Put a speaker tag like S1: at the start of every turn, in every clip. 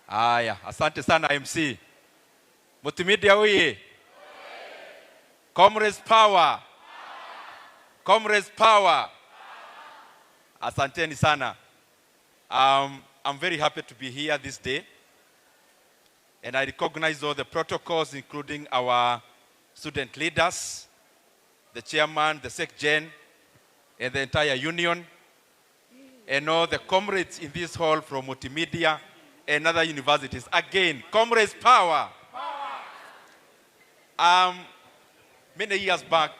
S1: Haya, asante sana MC. Multimedia oye. Comrades power. Comrades power. Asanteni sana. I'm very happy to be here this day. And I recognize all the protocols, including our student leaders, the chairman, the SecGen, and the entire union, and all the comrades in this hall from Multimedia and other universities. Again, comrades power. Many years back,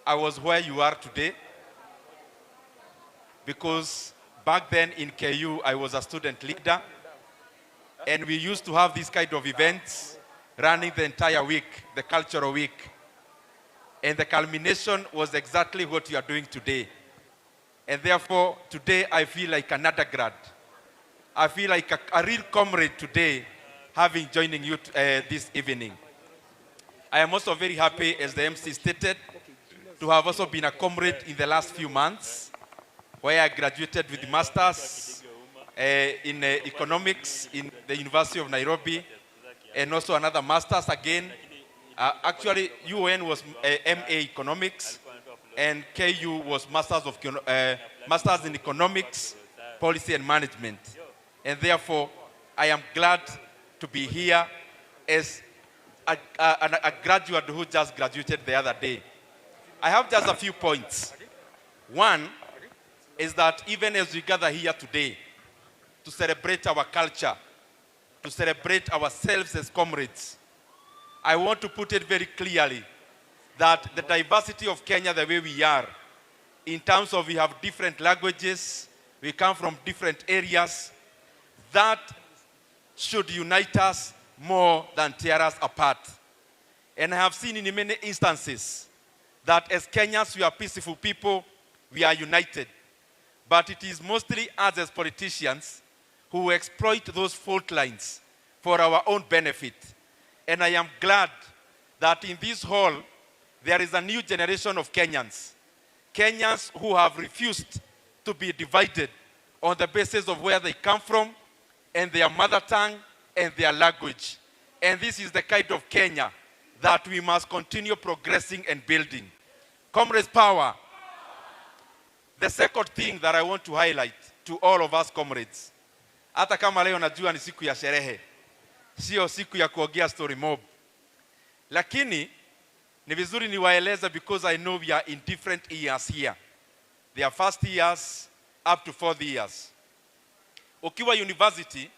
S1: I was where you are today, because back then in KU, I was a student leader, and we used to have these kind of events running the entire week, the cultural week. And the culmination was exactly what you are doing today. And therefore, today I feel like an undergrad. I feel like a real comrade today, having joining you this evening. I am also very happy, as the MC stated, to have also been a comrade in the last few months, where I graduated with Masters in economics in the University of Nairobi, and also another Masters again. Actually, UN was MA Economics, and KU was Masters in Economics, Policy and Management. And therefore, I am glad to be here as a graduate who just graduated the other day. I have just a few points. One is that even as we gather here today to celebrate our culture, to celebrate ourselves as comrades, I want to put it very clearly that the diversity of Kenya, the way we are, in terms of we have different languages, we come from different areas, that should unite us more than tear us apart. And I have seen in many instances that as Kenyans, we are peaceful people, we are united. But it is mostly us as politicians who exploit those fault lines for our own benefit. And I am glad that in this hall, there is a new generation of Kenyans. Kenyans who have refused to be divided on the basis of where they come from and their mother tongue and their language. And this is the kind of Kenya that we must continue progressing and building. Comrades power. The second thing that I want to highlight to all of us comrades, hata kama leo najua ni siku ya sherehe, sio siku ya kuongea story mob, lakini ni vizuri niwaeleze, because I know we are in different years here. They are first years up to 4th years. Ukiwa university,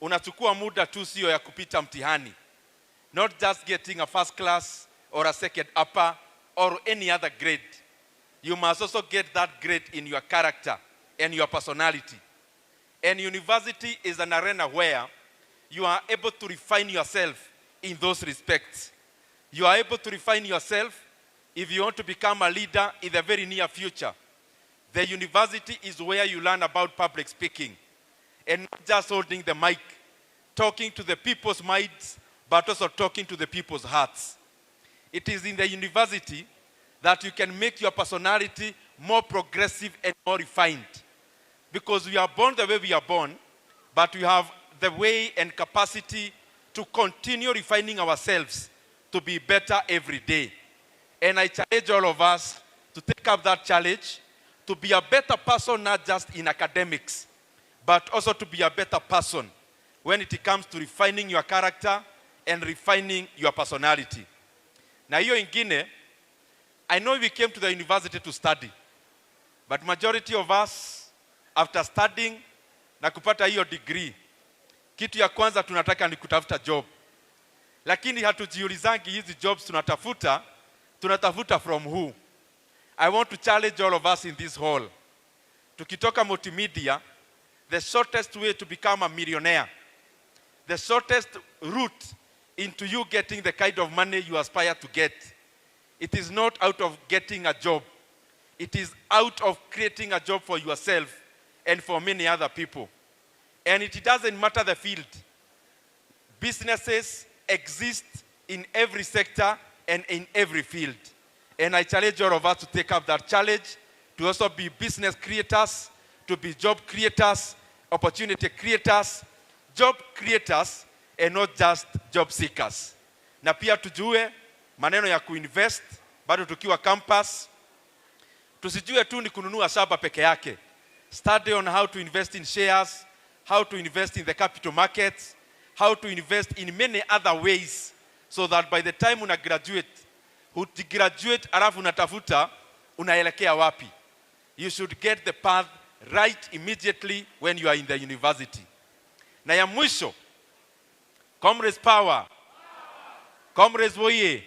S1: unachukua muda tu sio ya kupita mtihani. Not just getting a first class or a second upper or any other grade. You must also get that grade in your character and your personality. And university is an arena where you are able to refine yourself in those respects. You are able to refine yourself if you want to become a leader in the very near future. The university is where you learn about public speaking, and not just holding the mic, talking to the people's minds, but also talking to the people's hearts. It is in the university that you can make your personality more progressive and more refined. Because we are born the way we are born, but we have the way and capacity to continue refining ourselves to be better every day. And I challenge all of us to take up that challenge, to be a better person, not just in academics, but also to be a better person when it comes to refining your character and refining your personality. Na hiyo ingine, I know we came to the university to study, but majority of us, after studying na kupata hiyo degree, kitu ya kwanza tunataka ni kutafuta job. Lakini hatujiulizangi hizi jobs tunatafuta from who? I want to challenge all of us in this hall. Tukitoka Multimedia, the shortest way to become a millionaire, the shortest route into you getting the kind of money you aspire to get, it is not out of getting a job. It is out of creating a job for yourself and for many other people. And it doesn't matter the field. Businesses exist in every sector and in every field. And I challenge all of us to take up that challenge, to also be business creators, to be job creators, opportunity creators, job creators and not just job seekers. Na pia tujue maneno ya kuinvest bado tukiwa campus. Tusijue tu ni kununua shamba peke yake. Study on how to invest in shares, how to invest in the capital markets, how to invest in many other ways, so that by the time una graduate alafu unatafuta unaelekea wapi. You should get the path right immediately when you are in the university. Na ya mwisho, comrades power. Comrades woye.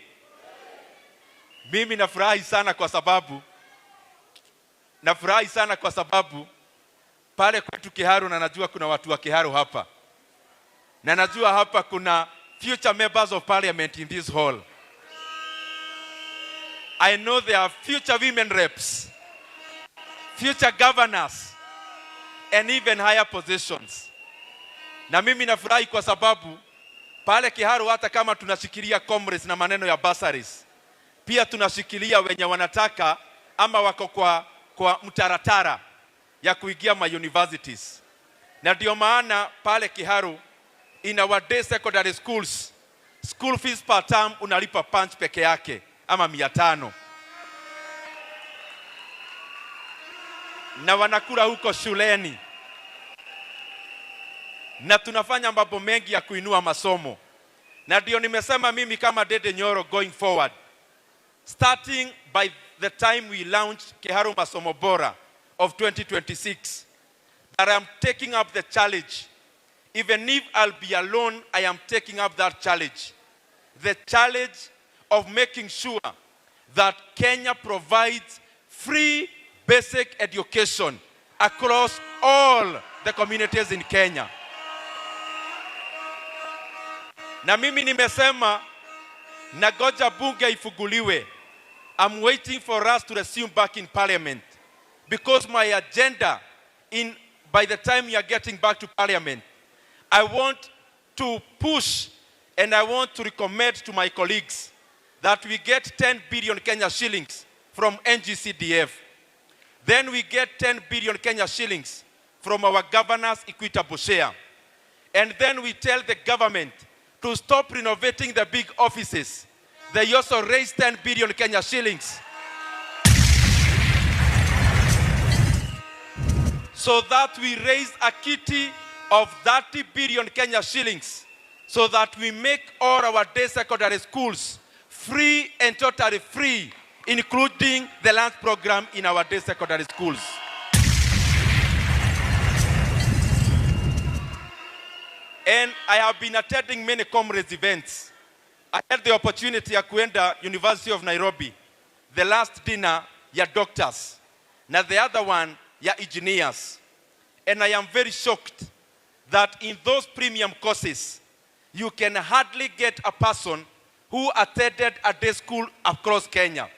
S1: Mimi nafurahi sana kwa sababu pale kwetu Kiharu, na najua kuna watu wa Kiharu hapa. Na najua hapa kuna future members of parliament in this hall. I know there are future women reps, future governors, and even higher positions. Na mimi nafurahi kwa sababu pale Kiharu hata kama tunashikilia comrades na maneno ya bursaries, pia tunashikilia wenye wanataka ama wako kwa mtaratara ya kuingia ma universities. Na ndio maana pale Kiharu in our day secondary schools, school fees per term unalipa punch peke yake ama 500. Na wanakula huko shuleni. Na tunafanya mambo mengi ya kuinua masomo. Na ndio nimesema mimi kama Dede Nyoro going forward, starting by the time we launch Kiharu Masomo Bora of 2026, that I am taking up the challenge. Even if I'll be alone, I am taking up that challenge. The challenge of making sure that Kenya provides free basic education across all the communities in Kenya. Na mimi nimesema nagoja bunge ifuguliwe. I'm waiting for us to resume back in parliament, because my agenda by the time you are getting back to parliament, I want to push and I want to recommend to my colleagues that we get 10 billion Kenya shillings from NGCDF. Then we get 10 billion Kenya shillings from our governor's equitable share. And then we tell the government to stop renovating the big offices. They also raise 10 billion Kenya shillings. So that we raise a kitty of 30 billion Kenya shillings, so that we make all our day secondary schools free and totally free, including the lunch program in our day secondary schools. And I have been attending many comrades events. I had the opportunity ya kuenda University of Nairobi, the last dinner ya doctors, na the other one ya engineers. And I am very shocked that in those premium courses, you can hardly get a person who attended a day school across Kenya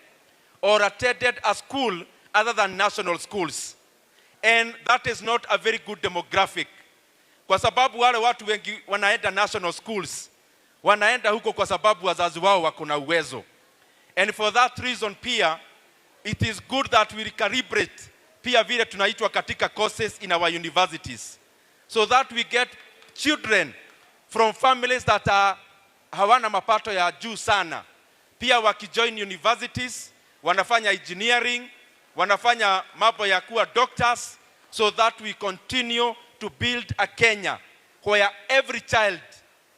S1: or attended a school other than national schools. And that is not a very good demographic. Kwa sababu wale watu wengi wanaenda national schools, wanaenda huko kwa sababu wazazi wao wako na uwezo. And for that reason pia, it is good that we recalibrate pia vile tunaitwa katika courses in our universities, so that we get children from families that hawana mapato ya juu sana. Pia wakijoin universities, wanafanya engineering, wanafanya mambo ya kuwa doctors, so that we continue to build a Kenya where every child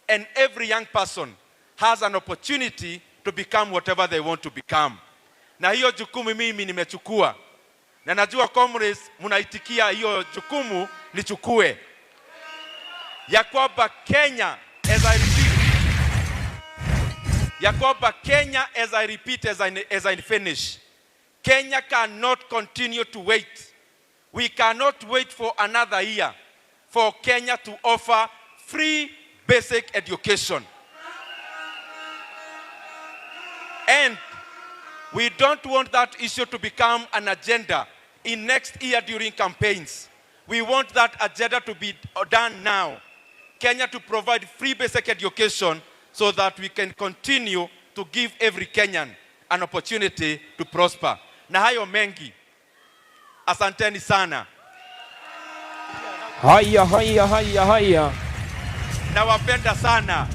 S1: and every young person has an opportunity to become whatever they want to become. Na hiyo jukumu mimi nimechukua. Na najua comrades munaitikia hiyo jukumu nichukue. Ya kwamba Kenya, as I repeat, as I finish, Kenya cannot continue to wait. We cannot wait for another year for Kenya to offer free basic education. And we don't want that issue to become an agenda in next year during campaigns. We want that agenda to be done now. Kenya to provide free basic education so that we can continue to give every Kenyan an opportunity to prosper. Na hayo mengi. Asanteni sana.
S2: Haya.
S1: Nawapenda sana.